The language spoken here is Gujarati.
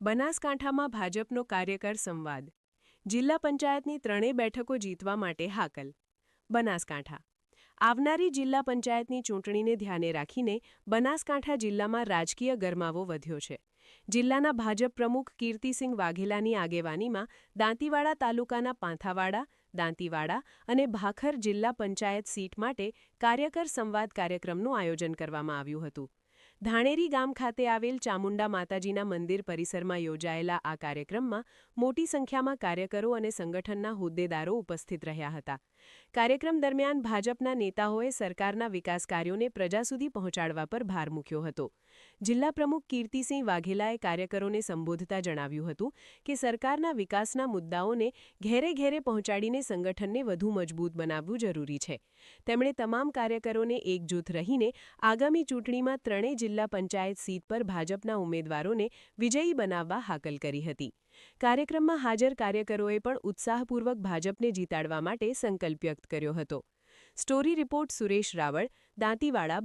બનાસકાંઠામાં ભાજપનો કાર્યકર સંવાદ. જિલ્લા પંચાયતની ત્રણેય બેઠકો જીતવા માટે હાકલ. બનાસકાંઠા. આવનારી જિલ્લા પંચાયતની ચૂંટણીને ધ્યાને રાખીને બનાસકાંઠા જિલ્લામાં રાજકીય ગરમાવો વધ્યો છે. જિલ્લાના ભાજપ પ્રમુખ કીર્તિસિંહ વાઘેલાની આગેવાનીમાં દાંતીવાડા તાલુકાના પાંથાવાડા, દાંતીવાડા અને ભાખર જિલ્લા પંચાયત સીટ માટે કાર્યકર સંવાદ કાર્યક્રમનું આયોજન કરવામાં આવ્યું હતું. ધાણેરી ગામ ખાતે આવેલ ચામુંડા માતાજીના મંદિર પરિસરમાં યોજાયેલા આ કાર્યક્રમમાં મોટી સંખ્યામાં કાર્યકરો અને સંગઠનના હોદ્દેદારો ઉપસ્થિત રહ્યા હતા. કાર્યક્રમ દરમિયાન ભાજપના નેતાઓએ સરકારના વિકાસ કાર્યોને પ્રજા સુધી પહોંચાડવા પર ભાર મૂક્યો હતો. જિલ્લા પ્રમુખ કીર્તિસિંહ વાઘેલાએ કાર્યકરોને સંબોધતા જણાવ્યું હતું કે સરકારના વિકાસના મુદ્દાઓને ઘેરે ઘેરે પહોંચાડીને સંગઠનને વધુ મજબૂત બનાવવું જરૂરી છે. તેમણે તમામ કાર્યકરોને એકજૂથ રહીને આગામી ચૂંટણીમાં ત્રણેય જિલ્લા પંચાયત સીટ પર ભાજપના ઉમેદવારોને વિજયી બનાવવા હાકલ કરી હતી. કાર્યક્રમમાં હાજર કાર્યકરોએ પણ ઉત્સાહપૂર્વક ભાજપને જીતાડવા માટે સંકલ્પ વ્યક્ત કર્યો હતો. Story report Suresh Raval, Dantiwada.